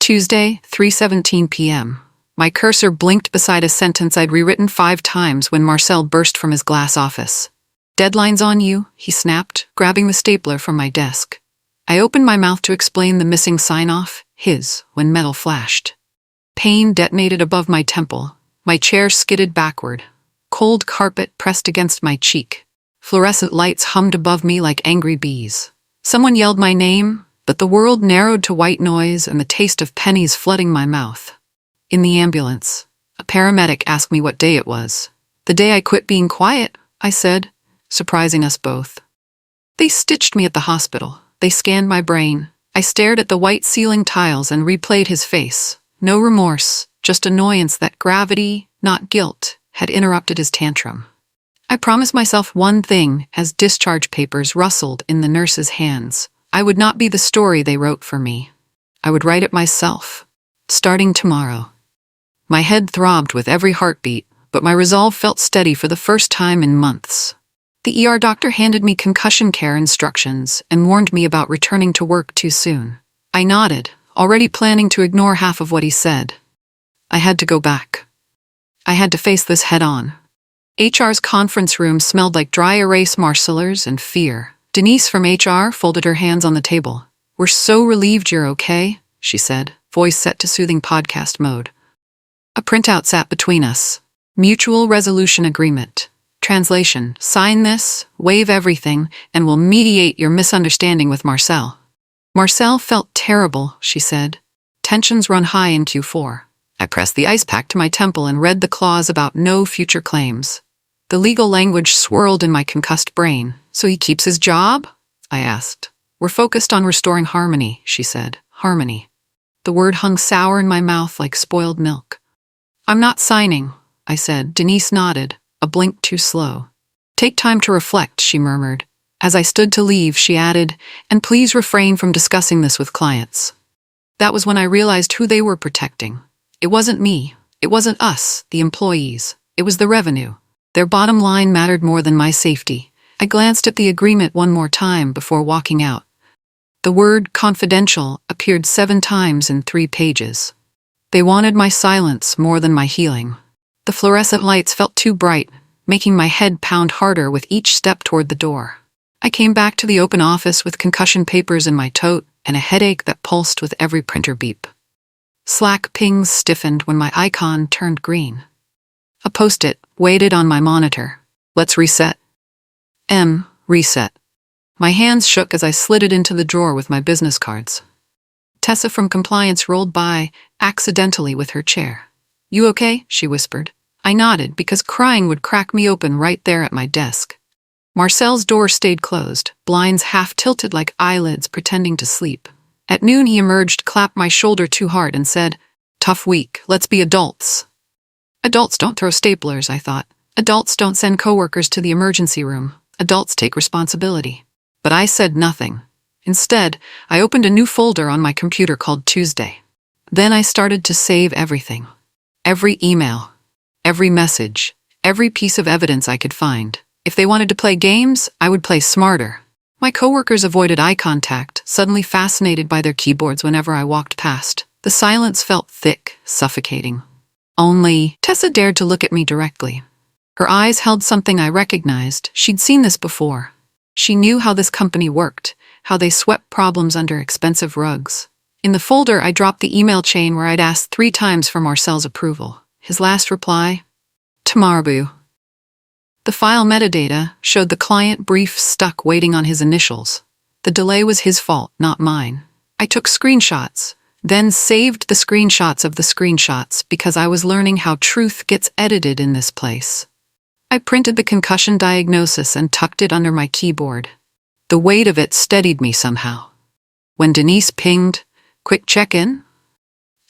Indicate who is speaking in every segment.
Speaker 1: Tuesday, 3:17 p.m. My cursor blinked beside a sentence I'd rewritten 5 times when Marcel burst from his glass office. "Deadline's on you," he snapped, grabbing the stapler from my desk. I opened my mouth to explain the missing sign-off, his, when metal flashed. Pain detonated above my temple. My chair skidded backward. Cold carpet pressed against my cheek. Fluorescent lights hummed above me like angry bees. Someone yelled my name, but the world narrowed to white noise and the taste of pennies flooding my mouth. In the ambulance, a paramedic asked me what day it was. "The day I quit being quiet," I said, surprising us both. They stitched me at the hospital. They scanned my brain. I stared at the white ceiling tiles and replayed his face. No remorse, just annoyance that gravity, not guilt, had interrupted his tantrum. I promised myself one thing as discharge papers rustled in the nurse's hands. I would not be the story they wrote for me. I would write it myself, starting tomorrow. My head throbbed with every heartbeat, but my resolve felt steady for the first time in months. The ER doctor handed me concussion care instructions and warned me about returning to work too soon. I nodded, already planning to ignore half of what he said. I had to go back. I had to face this head-on. HR's conference room smelled like dry erase marcelers and fear. Denise from HR folded her hands on the table. "We're so relieved you're okay," she said, voice set to soothing podcast mode. A printout sat between us. Mutual resolution agreement. Translation: sign this, waive everything, and we'll mediate your misunderstanding with Marcel. Marcel felt terrible, she said. Tensions run high in Q4. I pressed the ice pack to my temple and read the clause about no future claims. The legal language swirled in my concussed brain. "So he keeps his job?" I asked. "We're focused on restoring harmony," she said. Harmony. The word hung sour in my mouth like spoiled milk. "I'm not signing," I said. Denise nodded, a blink too slow. "Take time to reflect," she murmured. As I stood to leave, she added, "And please refrain from discussing this with clients." That was when I realized who they were protecting. It wasn't me. It wasn't us, the employees. It was the revenue. Their bottom line mattered more than my safety. I glanced at the agreement one more time before walking out. The word confidential appeared 7 times in 3 pages. They wanted my silence more than my healing. The fluorescent lights felt too bright, making my head pound harder with each step toward the door. I came back to the open office with concussion papers in my tote and a headache that pulsed with every printer beep. Slack pings stiffened when my icon turned green. A post-it waited on my monitor. "Let's reset." Reset. My hands shook as I slid it into the drawer with my business cards. Tessa from compliance rolled by, accidentally with her chair. "You okay?" she whispered. I nodded because crying would crack me open right there at my desk. Marcel's door stayed closed, blinds half tilted like eyelids pretending to sleep. At noon he emerged, clapped my shoulder too hard and said, "Tough week, let's be adults." Adults don't throw staplers, I thought. Adults don't send coworkers to the emergency room. Adults take responsibility. But I said nothing. Instead, I opened a new folder on my computer called Tuesday. Then I started to save everything. Every email, every message, every piece of evidence I could find. If they wanted to play games, I would play smarter. My coworkers avoided eye contact, suddenly fascinated by their keyboards whenever I walked past. The silence felt thick, suffocating. Only Tessa dared to look at me directly. Her eyes held something I recognized. She'd seen this before. She knew how this company worked, how they swept problems under expensive rugs. In the folder, I dropped the email chain where I'd asked 3 times for Marcel's approval. His last reply? "Tomorrow." The file metadata showed the client brief stuck waiting on his initials. The delay was his fault, not mine. I took screenshots, then saved the screenshots of the screenshots because I was learning how truth gets edited in this place. I printed the concussion diagnosis and tucked it under my keyboard. The weight of it steadied me somehow. When Denise pinged, "Quick check-in?"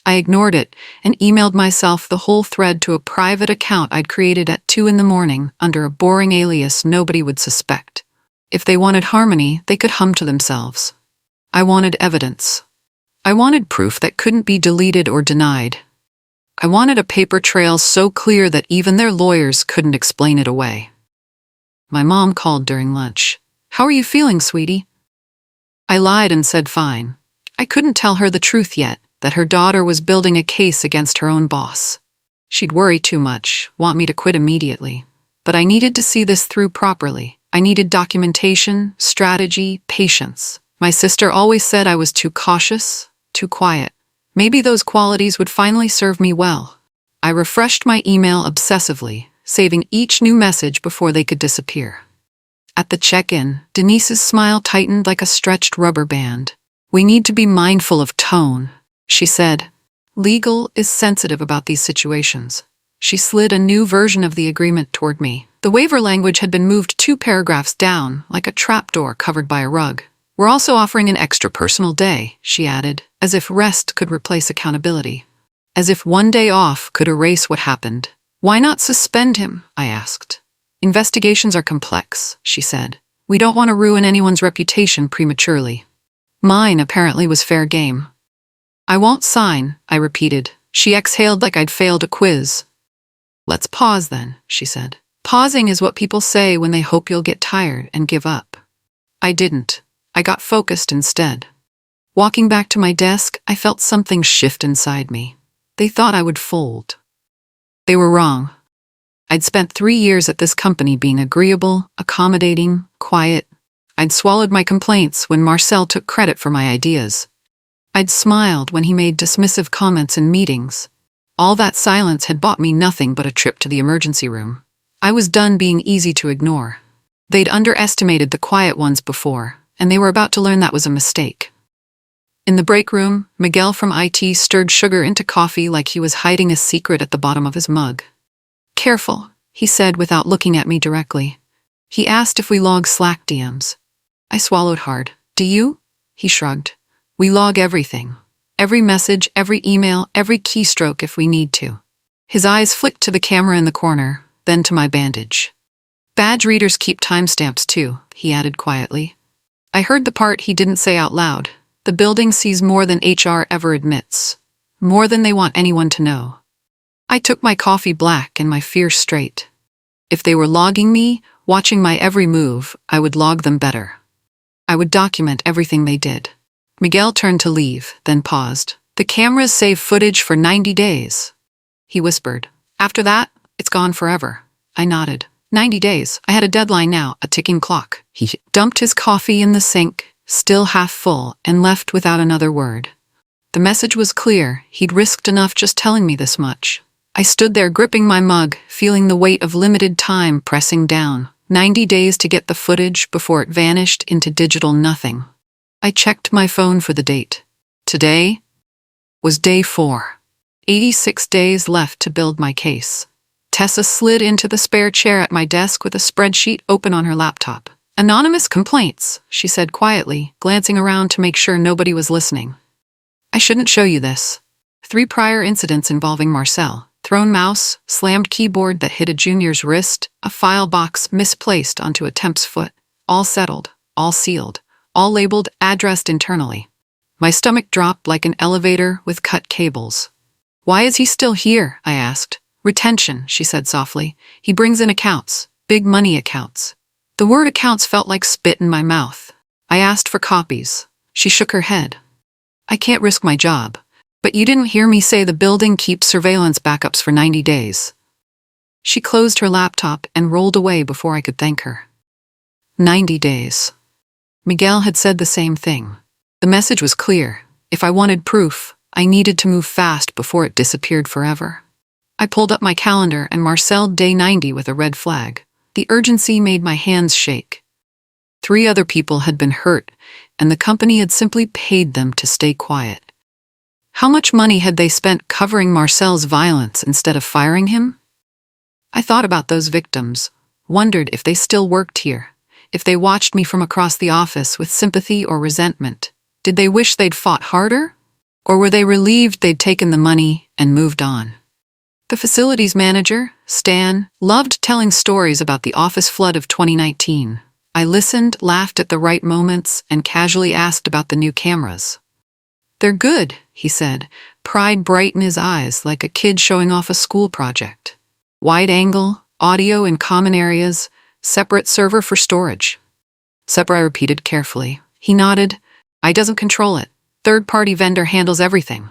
Speaker 1: I ignored it and emailed myself the whole thread to a private account I'd created at 2 a.m. under a boring alias nobody would suspect. If they wanted harmony, they could hum to themselves. I wanted evidence. I wanted proof that couldn't be deleted or denied. I wanted a paper trail so clear that even their lawyers couldn't explain it away. My mom called during lunch. "How are you feeling, sweetie?" I lied and said fine. I couldn't tell her the truth yet. that her daughter was building a case against her own boss. She'd worry too much, want me to quit immediately. But I needed to see this through properly. I needed documentation, strategy, patience. My sister always said I was too cautious, too quiet. Maybe those qualities would finally serve me well. I refreshed my email obsessively, saving each new message before they could disappear. At the check-in, Denise's smile tightened like a stretched rubber band. "We need to be mindful of tone," she said. "Legal is sensitive about these situations." She slid a new version of the agreement toward me. The waiver language had been moved 2 paragraphs down, like a trapdoor covered by a rug. "We're also offering an extra personal day," she added, as if rest could replace accountability. As if one day off could erase what happened. "Why not suspend him?" I asked. "Investigations are complex," she said. "We don't want to ruin anyone's reputation prematurely." Mine apparently was fair game. "I won't sign," I repeated. She exhaled like I'd failed a quiz. "Let's pause then," she said. "Pausing is what people say when they hope you'll get tired and give up." I didn't. I got focused instead. Walking back to my desk, I felt something shift inside me. They thought I would fold. They were wrong. I'd spent 3 years at this company being agreeable, accommodating, quiet. I'd swallowed my complaints when Marcel took credit for my ideas. I'd smiled when he made dismissive comments in meetings. All that silence had bought me nothing but a trip to the emergency room. I was done being easy to ignore. They'd underestimated the quiet ones before, and they were about to learn that was a mistake. In the break room, Miguel from IT stirred sugar into coffee like he was hiding a secret at the bottom of his mug. "Careful," he said without looking at me directly. He asked if we log Slack DMs. I swallowed hard. "Do you?" He shrugged. "We log everything. Every message, every email, every keystroke if we need to." His eyes flicked to the camera in the corner, then to my bandage. "Badge readers keep timestamps too," he added quietly. I heard the part he didn't say out loud. "The building sees more than HR ever admits. More than they want anyone to know." I took my coffee black and my fear straight. If they were logging me, watching my every move, I would log them better. I would document everything they did. Miguel turned to leave, then paused. "The cameras save footage for 90 days. He whispered. "After that, it's gone forever." I nodded. 90 days. I had a deadline now, a ticking clock. He dumped his coffee in the sink, still half full, and left without another word. The message was clear. He'd risked enough just telling me this much. I stood there gripping my mug, feeling the weight of limited time pressing down. 90 days to get the footage before it vanished into digital nothing. I checked my phone for the date. Today was day 4. 86 days left to build my case. Tessa slid into the spare chair at my desk with a spreadsheet open on her laptop. "Anonymous complaints," she said quietly, glancing around to make sure nobody was listening. "I shouldn't show you this." 3 prior incidents involving Marcel. Thrown mouse, slammed keyboard that hit a junior's wrist, a file box misplaced onto a temp's foot. All settled, all sealed, all labeled, addressed internally. My stomach dropped like an elevator with cut cables. "Why is he still here?" I asked. "Retention," she said softly. "He brings in accounts, big money accounts." The word accounts felt like spit in my mouth. I asked for copies. She shook her head. "I can't risk my job. But you didn't hear me say the building keeps surveillance backups for 90 days. She closed her laptop and rolled away before I could thank her. 90 days. Miguel had said the same thing. The message was clear. If I wanted proof, I needed to move fast before it disappeared forever. I pulled up my calendar and marcelled day 90 with a red flag. The urgency made my hands shake. 3 other people had been hurt, and the company had simply paid them to stay quiet. How much money had they spent covering Marcel's violence instead of firing him? I thought about those victims, wondered if they still worked here, if they watched me from across the office with sympathy or resentment. Did they wish they'd fought harder? Or were they relieved they'd taken the money and moved on? The facilities manager, Stan, loved telling stories about the office flood of 2019. I listened, laughed at the right moments, and casually asked about the new cameras. "They're good," he said, pride bright in his eyes like a kid showing off a school project. "Wide angle, audio in common areas, separate server for storage." "Separate," I repeated carefully. He nodded. "I doesn't control it. Third-party vendor handles everything."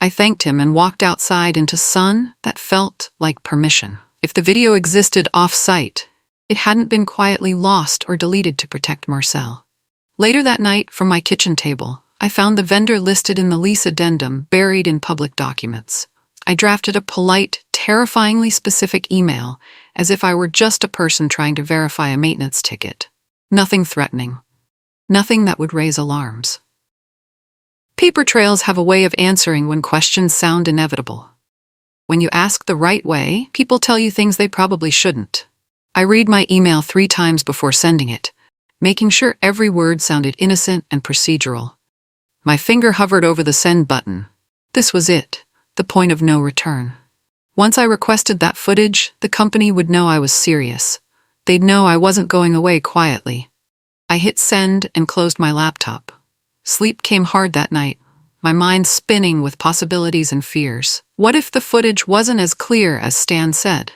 Speaker 1: I thanked him and walked outside into sun that felt like permission. If the video existed off-site, it hadn't been quietly lost or deleted to protect Marcel. Later that night, from my kitchen table, I found the vendor listed in the lease addendum buried in public documents. I drafted a polite, terrifyingly specific email, as if I were just a person trying to verify a maintenance ticket. Nothing threatening. Nothing that would raise alarms. Paper trails have a way of answering when questions sound inevitable. When you ask the right way, people tell you things they probably shouldn't. I read my email 3 times before sending it, making sure every word sounded innocent and procedural. My finger hovered over the send button. This was it, the point of no return. Once I requested that footage, the company would know I was serious. They'd know I wasn't going away quietly. I hit send and closed my laptop. Sleep came hard that night, my mind spinning with possibilities and fears. What if the footage wasn't as clear as Stan said?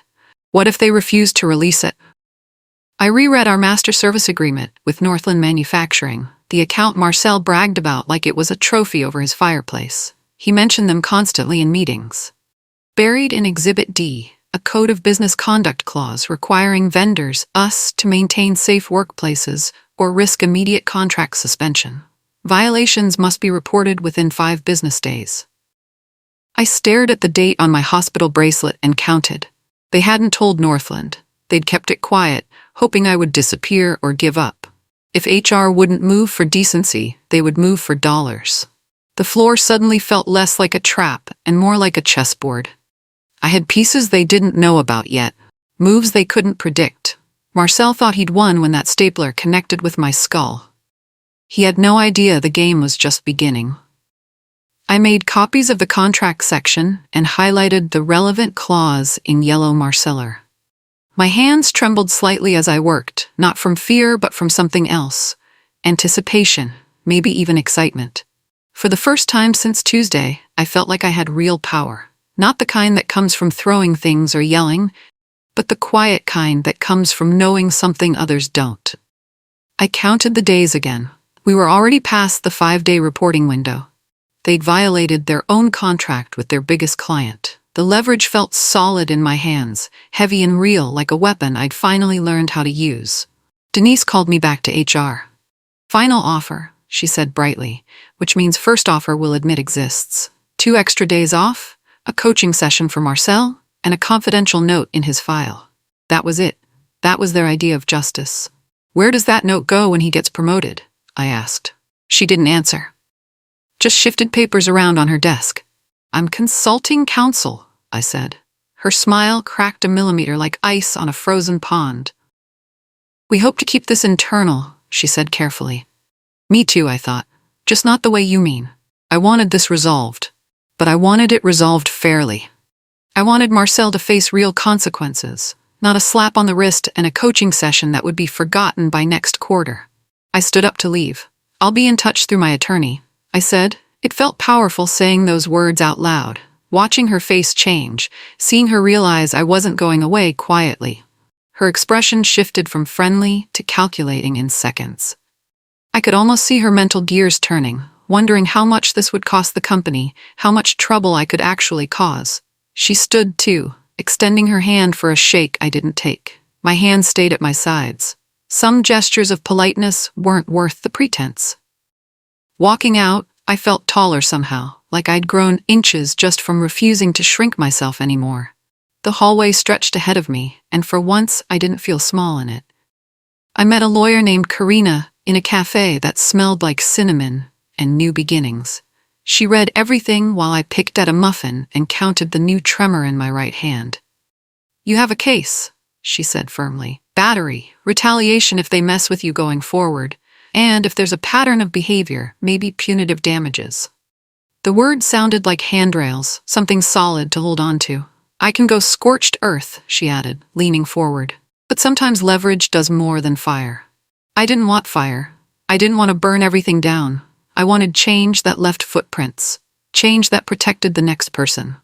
Speaker 1: What if they refused to release it? I reread our master service agreement with Northland Manufacturing, the account Marcel bragged about like it was a trophy over his fireplace. He mentioned them constantly in meetings. Buried in Exhibit D, a code of business conduct clause requiring vendors, us, to maintain safe workplaces or risk immediate contract suspension. Violations must be reported within 5 business days. I stared at the date on my hospital bracelet and counted. They hadn't told Northland. They'd kept it quiet, hoping I would disappear or give up. If HR wouldn't move for decency, they would move for dollars. The floor suddenly felt less like a trap and more like a chessboard. I had pieces they didn't know about yet, moves they couldn't predict. Marcel thought he'd won when that stapler connected with my skull. He had no idea the game was just beginning. I made copies of the contract section and highlighted the relevant clause in yellow Marceller. My hands trembled slightly as I worked, not from fear but from something else. Anticipation, maybe even excitement. For the first time since Tuesday, I felt like I had real power. Not the kind that comes from throwing things or yelling, but the quiet kind that comes from knowing something others don't. I counted the days again. We were already past the 5-day reporting window. They'd violated their own contract with their biggest client. The leverage felt solid in my hands, heavy and real like a weapon I'd finally learned how to use. Denise called me back to HR. Final offer, she said brightly, which means first offer we'll admit exists. 2 extra days off, a coaching session for Marcel, and a confidential note in his file. That was it. That was their idea of justice. Where does that note go when he gets promoted? I asked. She didn't answer. Just shifted papers around on her desk. I'm consulting counsel, I said. Her smile cracked a millimeter like ice on a frozen pond. We hope to keep this internal, she said carefully. Me too, I thought. Just not the way you mean. I wanted this resolved. But I wanted it resolved fairly. I wanted Marcel to face real consequences, not a slap on the wrist and a coaching session that would be forgotten by next quarter. I stood up to leave. I'll be in touch through my attorney, I said. It felt powerful saying those words out loud, watching her face change, seeing her realize I wasn't going away quietly. Her expression shifted from friendly to calculating in seconds. I could almost see her mental gears turning, wondering how much this would cost the company, how much trouble I could actually cause. She stood too, extending her hand for a shake I didn't take. My hands stayed at my sides. Some gestures of politeness weren't worth the pretense. Walking out, I felt taller somehow, like I'd grown inches just from refusing to shrink myself anymore. The hallway stretched ahead of me, and for once I didn't feel small in it. I met a lawyer named Karina in a cafe that smelled like cinnamon and new beginnings. She read everything while I picked at a muffin and counted the new tremor in my right hand. You have a case, she said firmly. Battery, retaliation if they mess with you going forward, and if there's a pattern of behavior, maybe punitive damages. The words sounded like handrails, something solid to hold on to. I can go scorched earth, she added, leaning forward. But sometimes leverage does more than fire. I didn't want fire. I didn't want to burn everything down. I wanted change that left footprints. Change that protected the next person.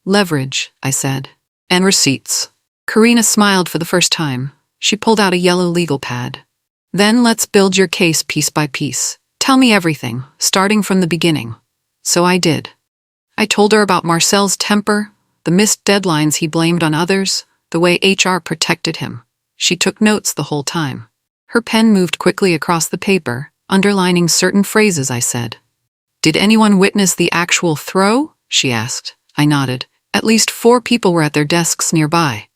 Speaker 1: Leverage, I said. And receipts. Karina smiled for the first time. She pulled out a yellow legal pad. Then let's build your case piece by piece. Tell me everything, starting from the beginning. So I did. I told her about Marcel's temper, the missed deadlines he blamed on others, the way HR protected him. She took notes the whole time. Her pen moved quickly across the paper, underlining certain phrases I said. "Did anyone witness the actual throw?" she asked. I nodded. "At least 4 people were at their desks nearby."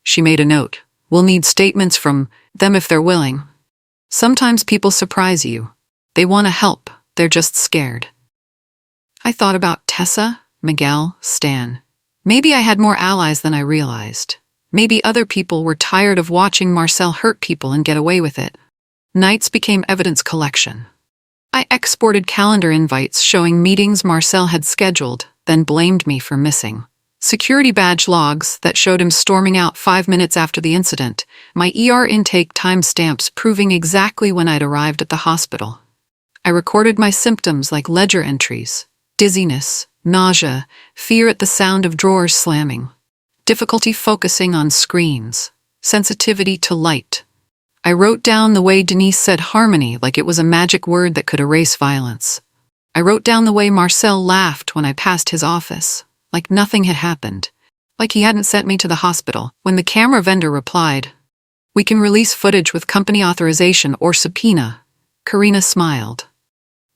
Speaker 1: She made a note. "We'll need statements from them if they're willing. Sometimes people surprise you. They want to help, they're just scared." I thought about Tessa, Miguel, Stan. Maybe I had more allies than I realized. Maybe other people were tired of watching Marcel hurt people and get away with it. Nights became evidence collection. I exported calendar invites showing meetings Marcel had scheduled, then blamed me for missing. Security badge logs that showed him storming out 5 minutes after the incident. My ER intake timestamps proving exactly when I'd arrived at the hospital. I recorded my symptoms like ledger entries: dizziness, nausea, fear at the sound of drawers slamming, difficulty focusing on screens, sensitivity to light. I wrote down the way Denise said harmony like it was a magic word that could erase violence. I wrote down the way Marcel laughed when I passed his office, like nothing had happened, like he hadn't sent me to the hospital. When the camera vendor replied, "We can release footage with company authorization or subpoena," Karina smiled.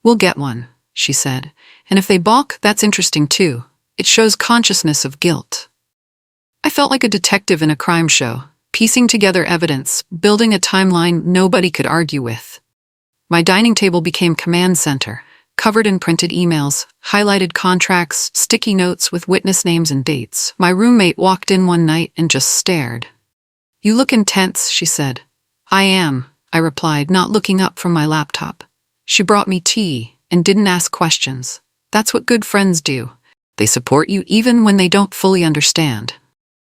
Speaker 1: "We'll get one," she said. "And if they balk, that's interesting too. It shows consciousness of guilt." I felt like a detective in a crime show, piecing together evidence, building a timeline nobody could argue with. My dining table became command center, covered in printed emails, highlighted contracts, sticky notes with witness names and dates. My roommate walked in one night and just stared. "You look intense," she said. "I am," I replied, not looking up from my laptop. She brought me tea and didn't ask questions. That's what good friends do. They support you even when they don't fully understand.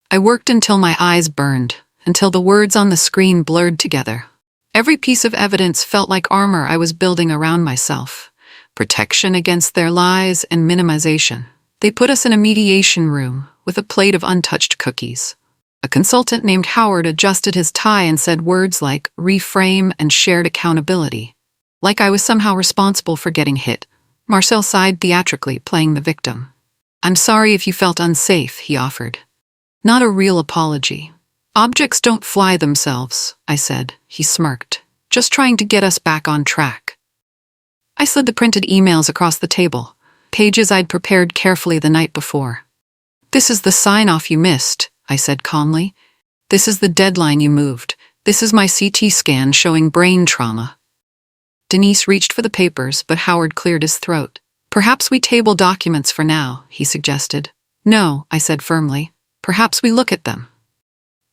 Speaker 1: I worked until my eyes burned, until the words on the screen blurred together. Every piece of evidence felt like armor I was building around myself. Protection against their lies and minimization. They put us in a mediation room with a plate of untouched cookies. A consultant named Howard adjusted his tie and said words like reframe and shared accountability. Like I was somehow responsible for getting hit. Marcel sighed theatrically, playing the victim. "I'm sorry if you felt unsafe," he offered. Not a real apology. "Objects don't fly themselves," I said. He smirked. "Just trying to get us back on track." I slid the printed emails across the table, pages I'd prepared carefully the night before. "This is the sign-off you missed," I said calmly. "This is the deadline you moved. This is my CT scan showing brain trauma." Denise reached for the papers, but Howard cleared his throat. "Perhaps we table documents for now," he suggested. "No," I said firmly. "Perhaps we look at them."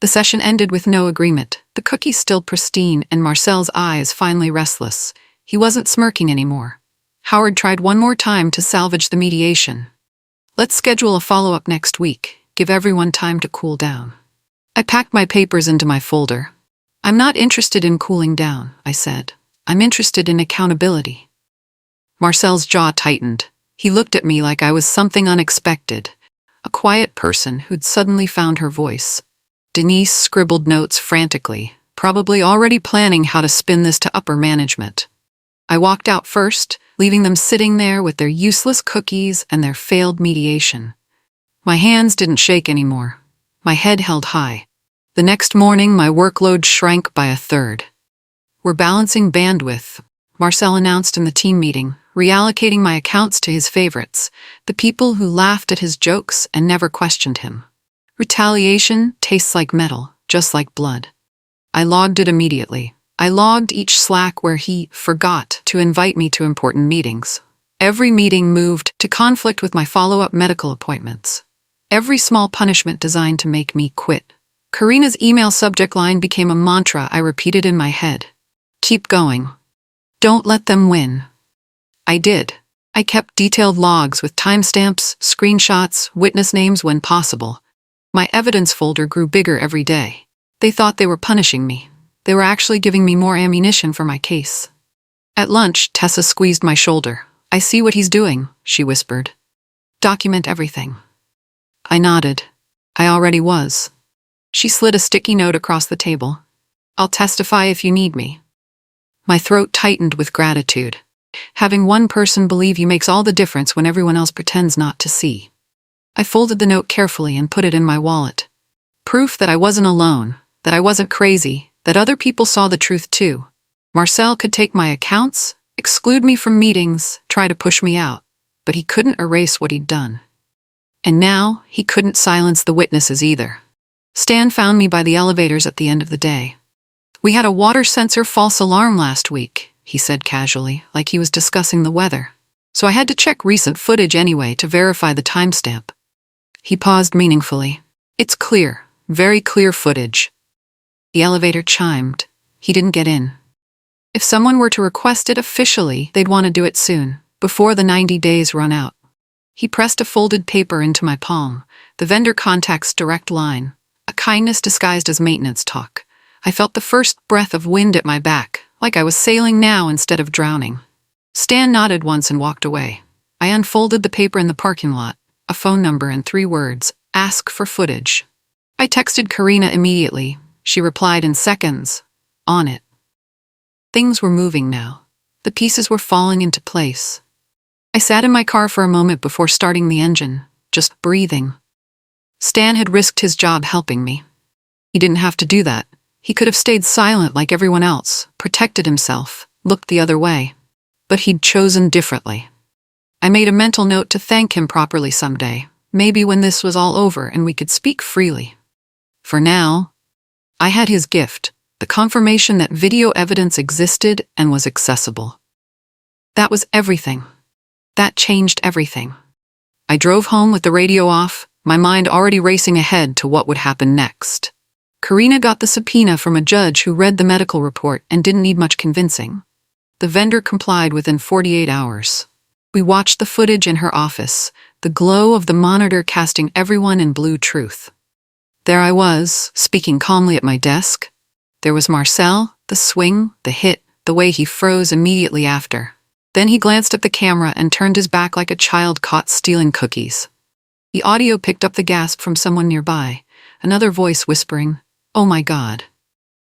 Speaker 1: The session ended with no agreement, the cookies still pristine and Marcel's eyes finally restless. He wasn't smirking anymore. Howard tried one more time to salvage the mediation. "Let's schedule a follow-up next week, give everyone time to cool down." I packed my papers into my folder. "I'm not interested in cooling down," I said. "I'm interested in accountability." Marcel's jaw tightened. He looked at me like I was something unexpected, a quiet person who'd suddenly found her voice. Denise scribbled notes frantically, probably already planning how to spin this to upper management. I walked out first, leaving them sitting there with their useless cookies and their failed mediation. My hands didn't shake anymore. My head held high. The next morning, my workload shrank by 1/3. "We're balancing bandwidth," Marcel announced in the team meeting, reallocating my accounts to his favorites, the people who laughed at his jokes and never questioned him. Retaliation tastes like metal, just like blood. I logged it immediately. I logged each Slack where he forgot to invite me to important meetings. Every meeting moved to conflict with my follow-up medical appointments. Every small punishment designed to make me quit. Karina's email subject line became a mantra I repeated in my head. "Keep going. Don't let them win." I did. I kept detailed logs with timestamps, screenshots, witness names when possible. My evidence folder grew bigger every day. They thought they were punishing me. They were actually giving me more ammunition for my case. At lunch, Tessa squeezed my shoulder. "I see what he's doing," she whispered. "Document everything." I nodded. I already was. She slid a sticky note across the table. "I'll testify if you need me." My throat tightened with gratitude. Having one person believe you makes all the difference when everyone else pretends not to see. I folded the note carefully and put it in my wallet. Proof that I wasn't alone, that I wasn't crazy, that other people saw the truth too. Marcel could take my accounts, exclude me from meetings, try to push me out, but he couldn't erase what he'd done. And now, he couldn't silence the witnesses either. Stan found me by the elevators at the end of the day. "We had a water sensor false alarm last week," he said casually, like he was discussing the weather. "So I had to check recent footage anyway to verify the timestamp." He paused meaningfully. "It's clear, very clear footage." The elevator chimed. He didn't get in. If someone were to request it officially, they'd want to do it soon, before the 90 days run out. He pressed a folded paper into my palm, the vendor contact's direct line, a kindness disguised as maintenance talk. I felt the first breath of wind at my back, like I was sailing now instead of drowning. Stan nodded once and walked away. I unfolded the paper in the parking lot, a phone number and 3 words, "Ask for footage." I texted Karina immediately. She replied in seconds, "On it." Things were moving now. The pieces were falling into place. I sat in my car for a moment before starting the engine, just breathing. Stan had risked his job helping me. He didn't have to do that. He could have stayed silent like everyone else, protected himself, looked the other way. But he'd chosen differently. I made a mental note to thank him properly someday, maybe when this was all over and we could speak freely. For now, I had his gift, the confirmation that video evidence existed and was accessible. That was everything. That changed everything. I drove home with the radio off, my mind already racing ahead to what would happen next. Karina got the subpoena from a judge who read the medical report and didn't need much convincing. The vendor complied within 48 hours. We watched the footage in her office, the glow of the monitor casting everyone in blue truth. There I was, speaking calmly at my desk. There was Marcel, the swing, the hit, the way he froze immediately after. Then he glanced at the camera and turned his back like a child caught stealing cookies. The audio picked up the gasp from someone nearby, another voice whispering, "Oh my God."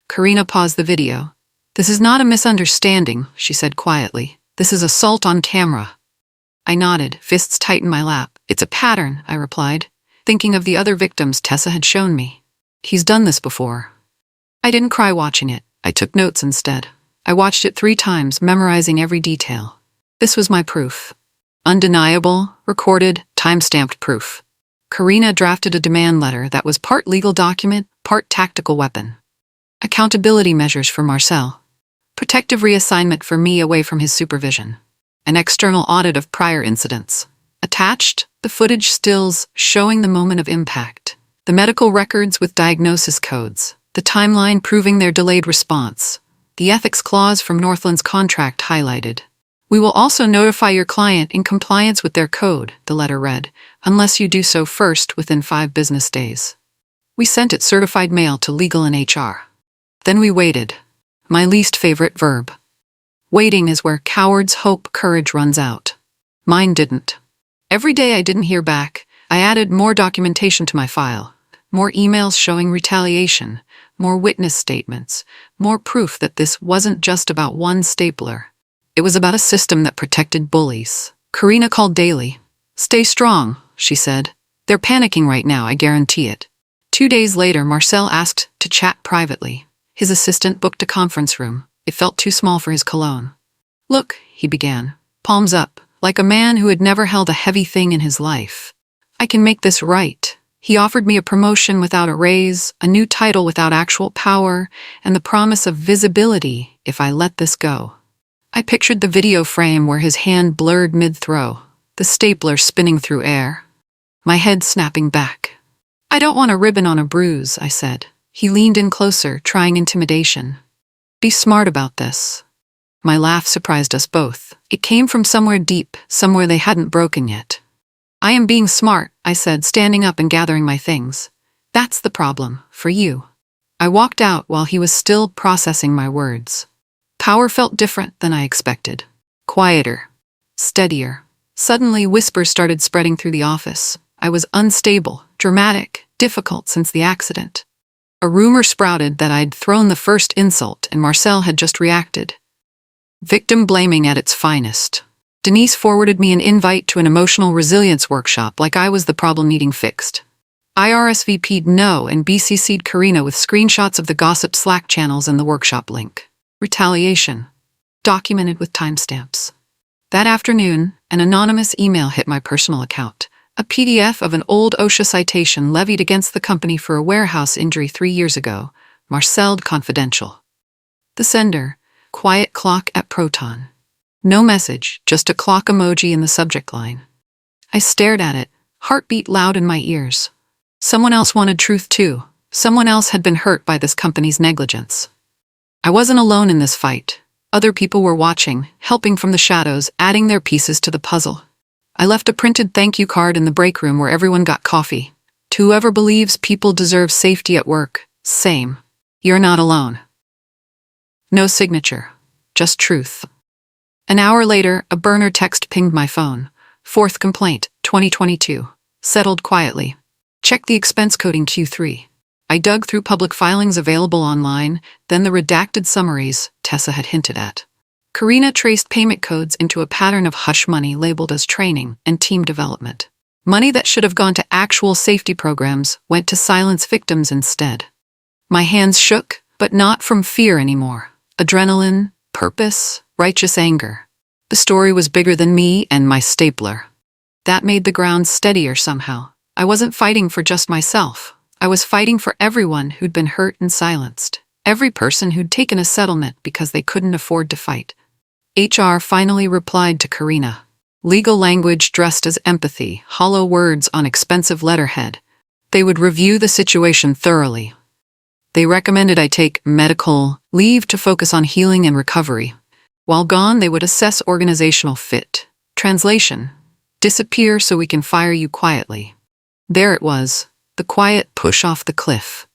Speaker 1: Karina paused the video. "This is not a misunderstanding," she said quietly. "This is assault on camera." I nodded, fists tight in my lap. "It's a pattern," I replied, thinking of the other victims Tessa had shown me. "He's done this before." I didn't cry watching it. I took notes instead. I watched it 3 times, memorizing every detail. This was my proof. Undeniable, recorded, time-stamped proof. Karina drafted a demand letter that was part legal document, part tactical weapon. Accountability measures for Marcel. Protective reassignment for me away from his supervision. An external audit of prior incidents. Attached, the footage stills showing the moment of impact. The medical records with diagnosis codes. The timeline proving their delayed response. The ethics clause from Northland's contract highlighted. "We will also notify your client in compliance with their code," the letter read, "unless you do so first within 5 business days." We sent it certified mail to legal and HR. Then we waited. My least favorite verb. Waiting is where cowards hope courage runs out. Mine didn't. Every day I didn't hear back, I added more documentation to my file. More emails showing retaliation, more witness statements, more proof that this wasn't just about one stapler. It was about a system that protected bullies. Karina called daily. "Stay strong," she said. "They're panicking right now, I guarantee it." 2 days later, Marcel asked to chat privately. His assistant booked a conference room. It felt too small for his cologne. "Look," he began, palms up, like a man who had never held a heavy thing in his life. "I can make this right." He offered me a promotion without a raise, a new title without actual power, and the promise of visibility if I let this go. I pictured the video frame where his hand blurred mid-throw, the stapler spinning through air. My head snapping back. "I don't want a ribbon on a bruise," I said. He leaned in closer, trying intimidation. "Be smart about this." My laugh surprised us both. It came from somewhere deep, somewhere they hadn't broken yet. "I am being smart," I said, standing up and gathering my things. "That's the problem, for you." I walked out while he was still processing my words. Power felt different than I expected. Quieter. Steadier. Suddenly, whispers started spreading through the office. I was unstable, dramatic, difficult since the accident. A rumor sprouted that I'd thrown the first insult and Marcel had just reacted. Victim blaming at its finest. Denise forwarded me an invite to an emotional resilience workshop like I was the problem needing fixed. I RSVP'd no and BCC'd Karina with screenshots of the gossip Slack channels and the workshop link. Retaliation. Documented with timestamps. That afternoon, an anonymous email hit my personal account. A PDF of an old OSHA citation levied against the company for a warehouse injury 3 years ago. Marcelled confidential. The sender, quiet clock at Proton. No message, just a clock emoji in the subject line. I stared at it, heartbeat loud in my ears. Someone else wanted truth too. Someone else had been hurt by this company's negligence. I wasn't alone in this fight. Other people were watching, helping from the shadows, adding their pieces to the puzzle. I left a printed thank you card in the break room where everyone got coffee. To whoever believes people deserve safety at work, same. You're not alone. No signature, just truth. An hour later, a burner text pinged my phone. 4th complaint, 2022. Settled quietly. Check the expense coding Q3. I dug through public filings available online, then the redacted summaries Tessa had hinted at. Karina traced payment codes into a pattern of hush money labeled as training and team development. Money that should have gone to actual safety programs went to silence victims instead. My hands shook, but not from fear anymore. Adrenaline, purpose, righteous anger. The story was bigger than me and my stapler. That made the ground steadier somehow. I wasn't fighting for just myself. I was fighting for everyone who'd been hurt and silenced. Every person who'd taken a settlement because they couldn't afford to fight. HR finally replied to Karina. Legal language dressed as empathy, hollow words on expensive letterhead. They would review the situation thoroughly. They recommended I take medical leave to focus on healing and recovery. While gone, they would assess organizational fit. Translation: disappear so we can fire you quietly. There it was, the quiet push off the cliff.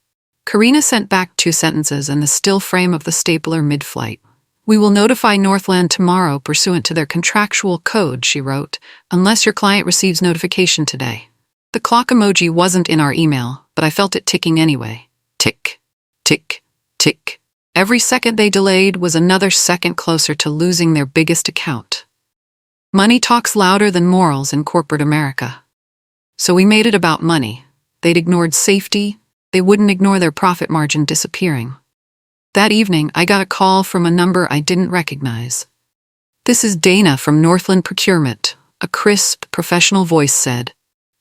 Speaker 1: Karina sent back 2 sentences and the still frame of the stapler mid-flight. We will notify Northland tomorrow pursuant to their contractual code, she wrote, unless your client receives notification today. The clock emoji wasn't in our email, but I felt it ticking anyway. Tick, tick, tick. Every second they delayed was another second closer to losing their biggest account. Money talks louder than morals in corporate America. So we made it about money. They'd ignored safety. They wouldn't ignore their profit margin disappearing. That evening, I got a call from a number I didn't recognize. This is Dana from Northland Procurement, a crisp, professional voice said.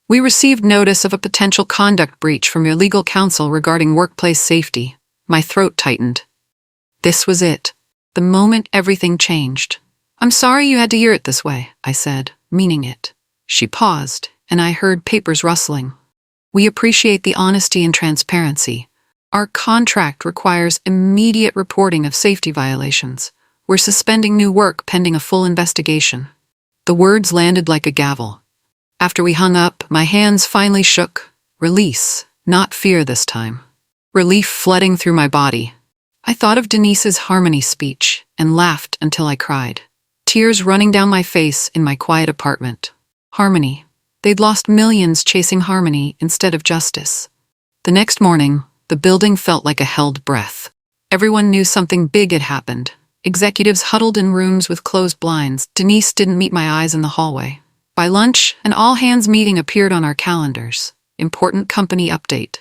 Speaker 1: We received notice of a potential conduct breach from your legal counsel regarding workplace safety. My throat tightened. This was it. The moment everything changed. I'm sorry you had to hear it this way, I said, meaning it. She paused, and I heard papers rustling. We appreciate the honesty and transparency. Our contract requires immediate reporting of safety violations. We're suspending new work pending a full investigation. The words landed like a gavel. After we hung up, my hands finally shook. Release, not fear this time. Relief flooding through my body. I thought of Denise's Harmony speech and laughed until I cried. Tears running down my face in my quiet apartment. Harmony. They'd lost millions chasing harmony instead of justice. The next morning, the building felt like a held breath. Everyone knew something big had happened. Executives huddled in rooms with closed blinds. Denise didn't meet my eyes in the hallway. By lunch, an all-hands meeting appeared on our calendars. Important company update.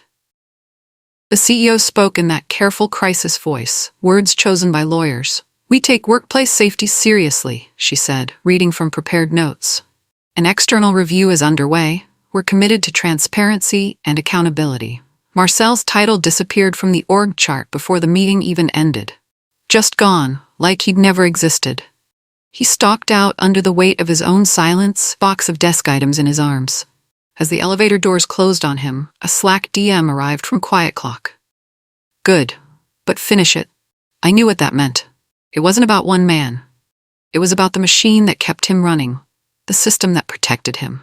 Speaker 1: The CEO spoke in that careful crisis voice, words chosen by lawyers. We take workplace safety seriously, she said, reading from prepared notes. An external review is underway. We're committed to transparency and accountability. Marcel's title disappeared from the org chart before the meeting even ended. Just gone, like he'd never existed. He stalked out under the weight of his own silence, box of desk items in his arms. As the elevator doors closed on him, a Slack DM arrived from Quiet Clock. Good, but finish it. I knew what that meant. It wasn't about one man. It was about the machine that kept him running. The system that protected him.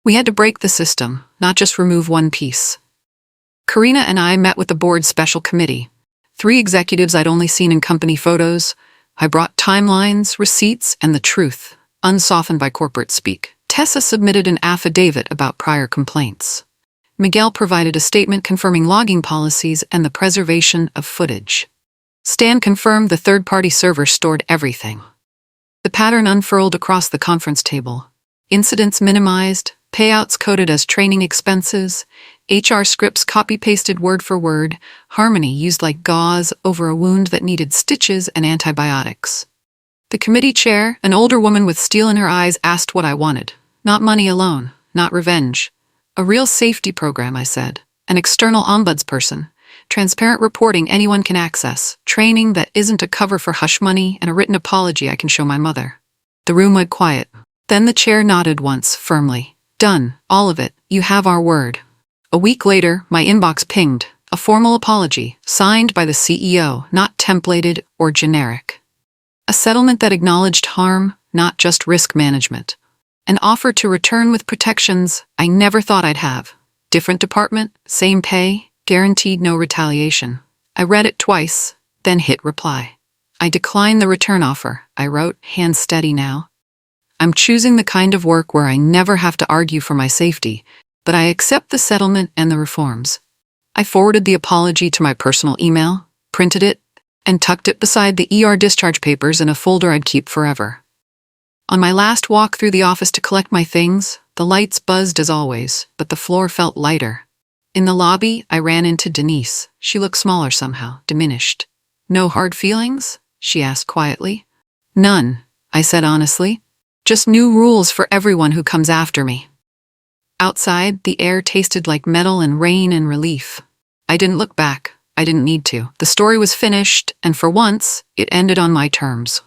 Speaker 1: We had to break the system, not just remove one piece. Karina and I met with the board's special committee. 3 executives I'd only seen in company photos. I brought timelines, receipts, and the truth, unsoftened by corporate speak. Tessa submitted an affidavit about prior complaints. Miguel provided a statement confirming logging policies and the preservation of footage. Stan confirmed the third-party server stored everything. The pattern unfurled across the conference table. Incidents minimized, payouts coded as training expenses, HR scripts copy-pasted word for word, harmony used like gauze over a wound that needed stitches and antibiotics. The committee chair, an older woman with steel in her eyes, asked what I wanted. Not money alone, not revenge. A real safety program, I said. An external ombudsperson. Transparent reporting anyone can access. Training that isn't a cover for hush money, and a written apology I can show my mother. The room went quiet. Then the chair nodded once, firmly. Done. All of it. You have our word. A week later, my inbox pinged. A formal apology, signed by the CEO, not templated or generic. A settlement that acknowledged harm, not just risk management. An offer to return with protections I never thought I'd have. Different department, same pay, guaranteed no retaliation. I read it twice, then hit reply. I decline the return offer, I wrote, hands steady now. I'm choosing the kind of work where I never have to argue for my safety, but I accept the settlement and the reforms. I forwarded the apology to my personal email, printed it, and tucked it beside the ER discharge papers in a folder I'd keep forever. On my last walk through the office to collect my things, the lights buzzed as always, but the floor felt lighter. In the lobby, I ran into Denise. She looked smaller somehow, diminished. No hard feelings? She asked quietly. None, I said honestly. Just new rules for everyone who comes after me. Outside, the air tasted like metal and rain and relief. I didn't look back. I didn't need to. The story was finished, and for once, it ended on my terms.